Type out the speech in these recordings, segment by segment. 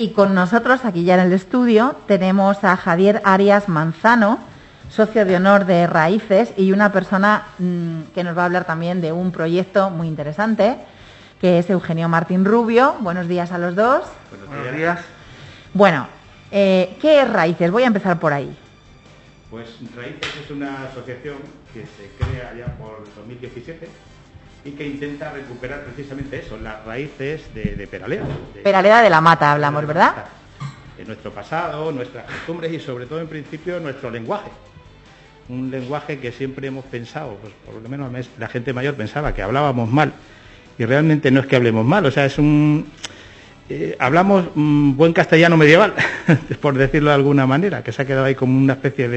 Y con nosotros, aquí ya en el estudio, tenemos a Javier Arias Manzano, socio de honor de Raíces y una persona que nos va a hablar también de un proyecto muy interesante, que es Eugenio Martín Rubio. Buenos días a los dos. Buenos días. Bueno, ¿qué es Raíces? Voy a empezar por ahí. Pues Raíces es una asociación que se crea ya por 2017 y que intenta recuperar precisamente eso, las raíces de Peraleda. Peraleda de la Mata hablamos, ¿verdad? De nuestro pasado, nuestras costumbres y sobre todo en principio nuestro lenguaje. Un lenguaje que siempre hemos pensado, pues por lo menos la gente mayor pensaba que hablábamos mal y realmente no es que hablemos mal, o sea, es hablamos buen castellano medieval, por decirlo de alguna manera, que se ha quedado ahí como una especie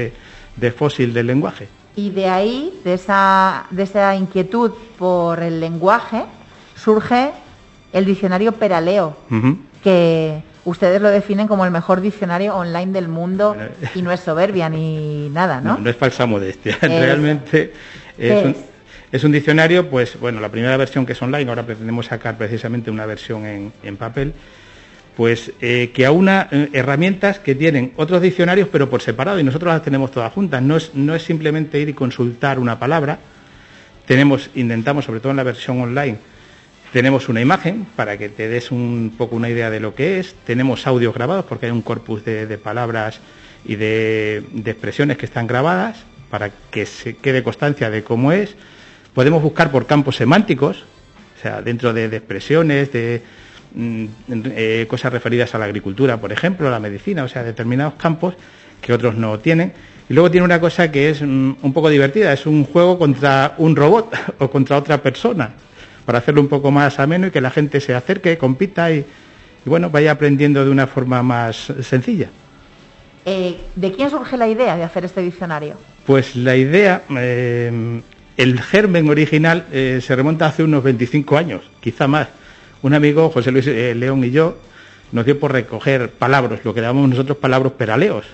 de fósil del lenguaje. Y de ahí, de esa inquietud por el lenguaje, surge el diccionario Peraleo, que ustedes lo definen como el mejor diccionario online del mundo, y no es soberbia ni nada, ¿no? No es falsa modestia, realmente es un diccionario, pues bueno, la primera versión que es online, ahora pretendemos sacar precisamente una versión en papel, pues que aúna herramientas que tienen otros diccionarios pero por separado y nosotros las tenemos todas juntas. No es simplemente ir y consultar una palabra. Intentamos, sobre todo en la versión online, tenemos una imagen para que te des un poco una idea de lo que es. Tenemos audios grabados porque hay un corpus de palabras y de expresiones que están grabadas para que se quede constancia de cómo es. Podemos buscar por campos semánticos, o sea, dentro de expresiones, de cosas referidas a la agricultura, por ejemplo, a la medicina, o sea, determinados campos que otros no tienen. Y luego tiene una cosa que es un poco divertida, es un juego contra un robot o contra otra persona, para hacerlo un poco más ameno y que la gente se acerque, compita y bueno, vaya aprendiendo de una forma más sencilla. ¿De quién surge la idea de hacer este diccionario? Pues la idea, el germen original se remonta hace unos 25 años, quizá más. Un amigo, José Luis León y yo, nos dio por recoger palabras, lo que llamamos nosotros palabras peraleos.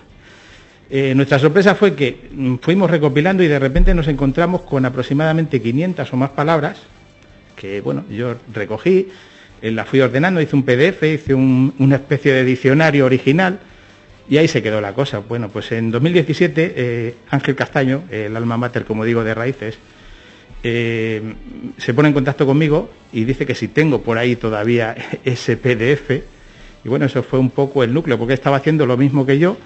Nuestra sorpresa fue que fuimos recopilando y de repente nos encontramos con aproximadamente 500 o más palabras que, bueno, yo recogí, las fui ordenando, hice un PDF, hice una especie de diccionario original y ahí se quedó la cosa. Bueno, pues en 2017 Ángel Castaño, el alma mater, como digo, de Raíces, se pone en contacto conmigo y dice que si tengo por ahí todavía ese PDF, y bueno, eso fue un poco el núcleo, porque estaba haciendo lo mismo que yo,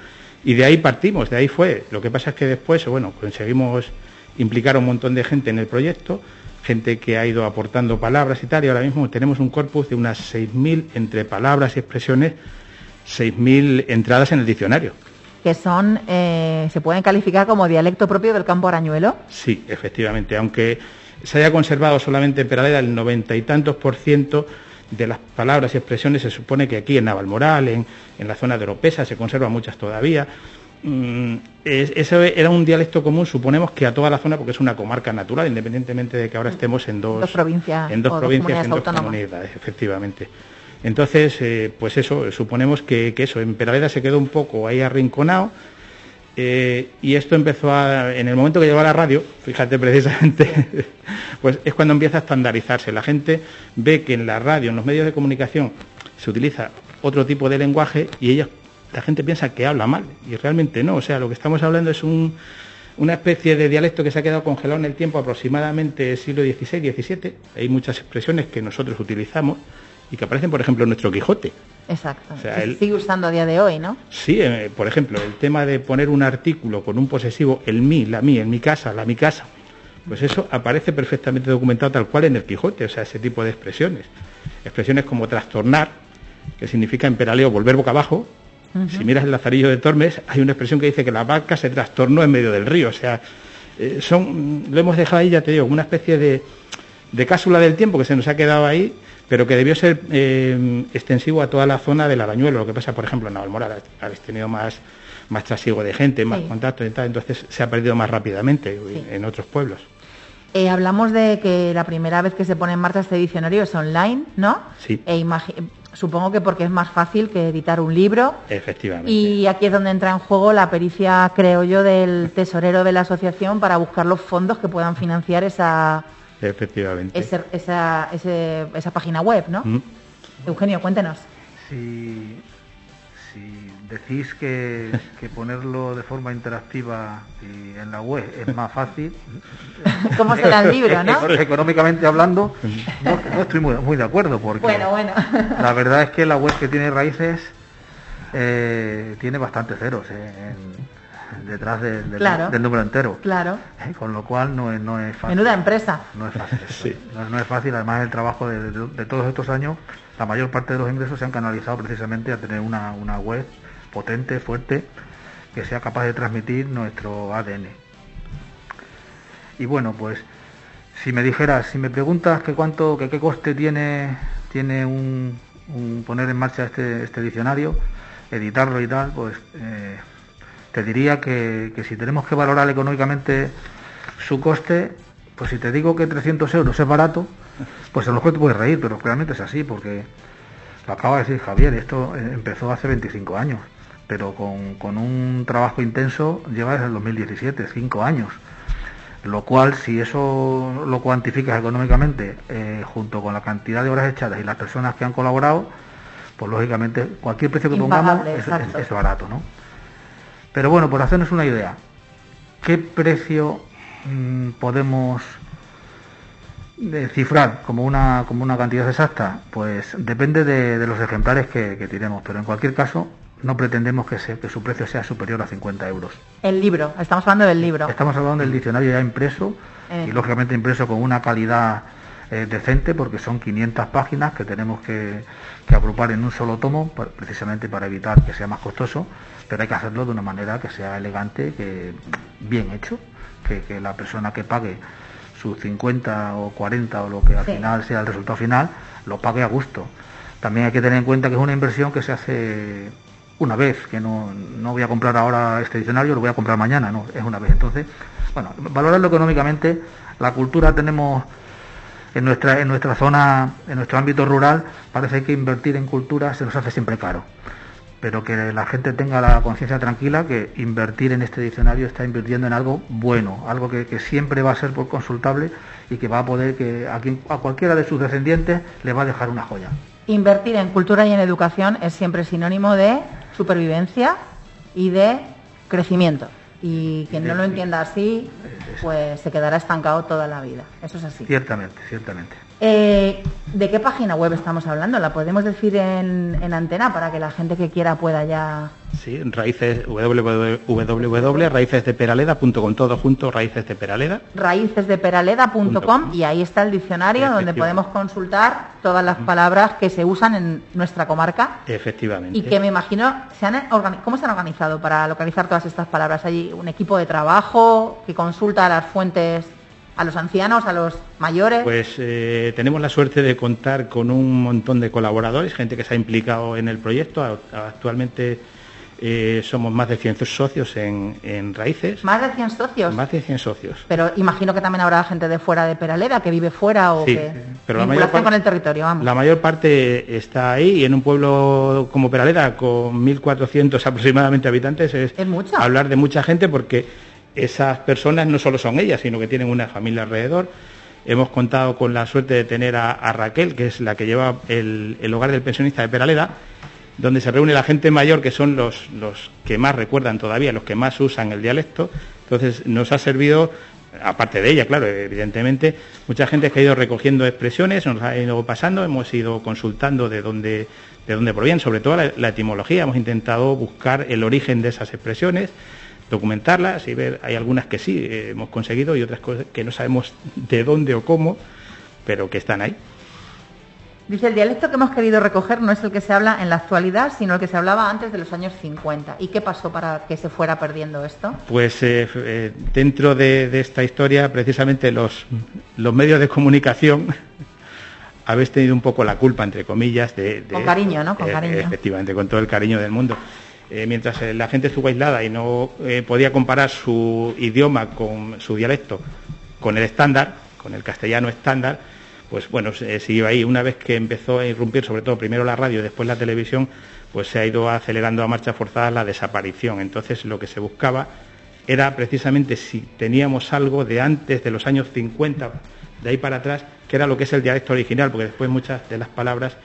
y de ahí partimos, de ahí fue. Lo que pasa es que después, bueno, conseguimos implicar a un montón de gente en el proyecto, gente que ha ido aportando palabras y tal, y ahora mismo tenemos un corpus de unas 6.000 entre palabras y expresiones, 6.000 entradas en el diccionario. Que son, ¿se pueden calificar como dialecto propio del campo arañuelo? Sí, efectivamente, aunque se haya conservado solamente en Peraleda el 90 y tantos % de las palabras y expresiones, se supone que aquí en Navalmoral, en la zona de Oropesa, se conservan muchas todavía. Eso era un dialecto común, suponemos que a toda la zona, porque es una comarca natural, independientemente de que ahora estemos en dos provincias, en dos comunidades, efectivamente. Entonces, pues eso, suponemos que eso, en Peraleda se quedó un poco ahí arrinconado, y esto empezó en el momento que llegó a la radio, fíjate precisamente, pues es cuando empieza a estandarizarse. La gente ve que en la radio, en los medios de comunicación, se utiliza otro tipo de lenguaje y la gente piensa que habla mal, y realmente no. O sea, lo que estamos hablando es una especie de dialecto que se ha quedado congelado en el tiempo, aproximadamente siglo XVI, XVII. Hay muchas expresiones que nosotros utilizamos y que aparecen, por ejemplo, en nuestro Quijote. Exacto. O sea, se sigue usando a día de hoy, ¿no? Sí, por ejemplo, el tema de poner un artículo con un posesivo, el mí, la mí, en mi casa, la mi casa, pues eso aparece perfectamente documentado tal cual en el Quijote, o sea, ese tipo de expresiones. Expresiones como trastornar, que significa en peraleo volver boca abajo. Si miras el Lazarillo de Tormes, hay una expresión que dice que la vaca se trastornó en medio del río, o sea, lo hemos dejado ahí, ya te digo, una especie de cápsula del tiempo que se nos ha quedado ahí, pero que debió ser extensivo a toda la zona del Arañuelo. Lo que pasa, por ejemplo, en Navalmoral habéis tenido más trasiego de gente, más contacto y tal, entonces se ha perdido más rápidamente en otros pueblos. Hablamos de que la primera vez que se pone en marcha este diccionario es online, ¿no? Sí. Supongo que porque es más fácil que editar un libro. Efectivamente. Y aquí es donde entra en juego la pericia, creo yo, del tesorero de la asociación para buscar los fondos que puedan financiar esa página web, ¿no? Eugenio, cuéntenos. Sí, si decís que ponerlo de forma interactiva y en la web es más fácil... ¿Cómo será el libro, no? Económicamente hablando, no estoy muy de acuerdo, porque bueno. La verdad es que la web que tiene Raíces tiene bastantes ceros detrás del número entero. Claro. Con lo cual no es fácil. Menuda empresa. No es fácil. Sí. No es fácil, además el trabajo de todos estos años, la mayor parte de los ingresos se han canalizado precisamente a tener una web potente, fuerte, que sea capaz de transmitir nuestro ADN. Y bueno, pues si me preguntas qué coste tiene un poner en marcha este diccionario, editarlo y tal, pues te diría que si tenemos que valorar económicamente su coste, pues si te digo que 300 euros es barato, pues a lo mejor te puedes reír, pero realmente es así, porque lo acaba de decir Javier, esto empezó hace 25 años, pero con un trabajo intenso lleva desde el 2017, 5 años, lo cual, si eso lo cuantificas económicamente, junto con la cantidad de horas echadas y las personas que han colaborado, pues lógicamente cualquier precio que pongamos es barato, ¿no? Pero bueno, por hacernos una idea, ¿qué precio podemos cifrar como una cantidad exacta? Pues depende de los ejemplares que tiremos, pero en cualquier caso no pretendemos que su precio sea superior a 50 euros. El libro, estamos hablando del libro. Estamos hablando del diccionario ya impreso y lógicamente impreso con una calidad decente, porque son 500 páginas que tenemos que agrupar en un solo tomo, precisamente para evitar que sea más costoso, pero hay que hacerlo de una manera que sea elegante, que bien hecho, que la persona que pague sus 50 o 40 o lo que al final sea el resultado final, lo pague a gusto. También hay que tener en cuenta que es una inversión que se hace una vez, que no voy a comprar ahora este diccionario, lo voy a comprar mañana, no, es una vez. Entonces, bueno, valorarlo económicamente, la cultura tenemos en nuestra zona, en nuestro ámbito rural, parece que invertir en cultura se nos hace siempre caro, pero que la gente tenga la conciencia tranquila que invertir en este diccionario está invirtiendo en algo bueno, algo que siempre va a ser por consultable y que va a poder que a cualquiera de sus descendientes le va a dejar una joya. Invertir en cultura y en educación es siempre sinónimo de supervivencia y de crecimiento. Y quien no lo entienda así, pues se quedará estancado toda la vida. Eso es así. Ciertamente. ¿De qué página web estamos hablando? ¿La podemos decir en antena para que la gente que quiera pueda ya...? Sí, raíces, www.raicesdeperaleda.com, todo junto, Raíces de Peraleda. Raicesdeperaleda.com, y ahí está el diccionario donde podemos consultar todas las palabras que se usan en nuestra comarca. Efectivamente. Y que me imagino, ¿cómo se han organizado para localizar todas estas palabras? ¿Hay un equipo de trabajo que consulta las fuentes, a los ancianos, a los mayores? Pues tenemos la suerte de contar con un montón de colaboradores, gente que se ha implicado en el proyecto. Actualmente somos más de 100 socios en Raíces. ¿Más de 100 socios? Más de 100 socios. Pero imagino que también habrá gente de fuera de Peraleda, que vive fuera o que... Pero la mayor parte, con el territorio, vamos. La mayor parte está ahí, y en un pueblo como Peraleda, con 1.400 aproximadamente habitantes, es mucho. Hablar de mucha gente, porque esas personas no solo son ellas, sino que tienen una familia alrededor. Hemos contado con la suerte de tener a Raquel, que es la que lleva el hogar del pensionista de Peraleda, donde se reúne la gente mayor, que son los que más recuerdan todavía, los que más usan el dialecto. Entonces nos ha servido, aparte de ella, claro, evidentemente, mucha gente que ha ido recogiendo expresiones, nos ha ido pasando, hemos ido consultando de dónde provienen, sobre todo la etimología. Hemos intentado buscar el origen de esas expresiones, documentarlas y ver, hay algunas que sí hemos conseguido y otras cosas que no sabemos de dónde o cómo, pero que están ahí. Dice, el dialecto que hemos querido recoger no es el que se habla en la actualidad, sino el que se hablaba antes de los años 50. ¿Y qué pasó para que se fuera perdiendo esto? Pues dentro de esta historia, precisamente los medios de comunicación habéis tenido un poco la culpa, entre comillas, con cariño, ¿no? Con cariño. Efectivamente, con todo el cariño del mundo. Mientras la gente estuvo aislada y no podía comparar su idioma con su dialecto con el estándar, con el castellano estándar, pues bueno, se siguió ahí. Una vez que empezó a irrumpir, sobre todo primero la radio y después la televisión, pues se ha ido acelerando a marcha forzada la desaparición. Entonces lo que se buscaba era precisamente si teníamos algo de antes de los años 50, de ahí para atrás, que era lo que es el dialecto original, porque después muchas de las palabras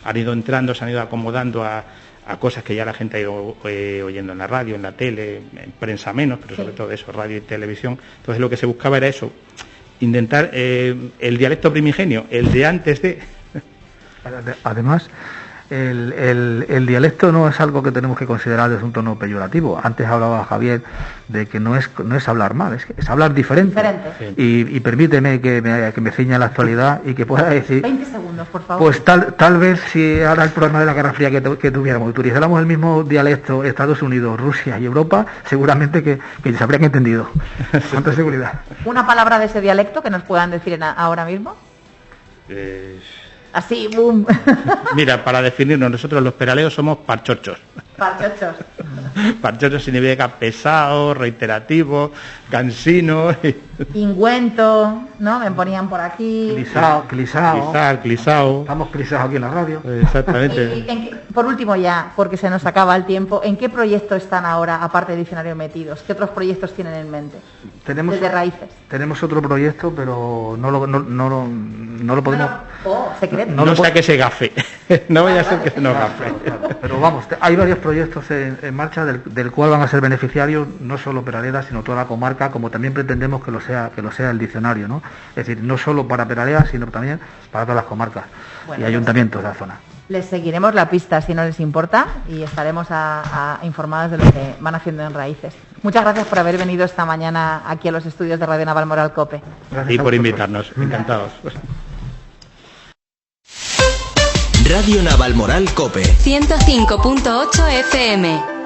han ido entrando, se han ido acomodando a a cosas que ya la gente ha ido oyendo en la radio, en la tele, en prensa menos, pero sobre todo eso, radio y televisión. Entonces lo que se buscaba era eso, intentar el dialecto primigenio, el de antes de... Además, el dialecto no es algo que tenemos que considerar desde un tono peyorativo. Antes hablaba Javier de que no es hablar mal, es hablar diferente. Y permíteme que me ciña la actualidad y que pueda decir... 20 segundos, por favor. Pues tal vez si ahora el problema de la Guerra Fría que tuviéramos, utilizáramos el mismo dialecto Estados Unidos, Rusia y Europa, seguramente que se habrían entendido. Con seguridad. ¿Una palabra de ese dialecto que nos puedan decir ahora mismo? Así, boom. Mira, para definirnos, nosotros los peraleos somos parchochos. Parchochos. Parchochos significa pesado, reiterativo, cansino. Ingüento, ¿no? Me ponían por aquí. Clisao. Estamos clisados aquí en la radio. Exactamente. Y por último ya, porque se nos acaba el tiempo, ¿en qué proyectos están ahora, aparte de Diccionario metidos? ¿Qué otros proyectos tienen en mente? Desde Raíces. Tenemos otro proyecto, pero no lo podemos... secreto. No sea que se gafe. No vaya a ser que se nos gafe. Claro. Pero vamos, hay varios proyectos en marcha del cual van a ser beneficiarios no solo Peraleda, sino toda la comarca, como también pretendemos que lo sea el diccionario, ¿no? Es decir, no solo para Peraleda, sino también para todas las comarcas y ayuntamientos de la zona. Les seguiremos la pista si no les importa y estaremos informados de lo que van haciendo en Raíces. Muchas gracias por haber venido esta mañana aquí a los estudios de Radio Navalmoral COPE. Y por invitarnos, encantados. Radio Navalmoral COPE 105.8 FM.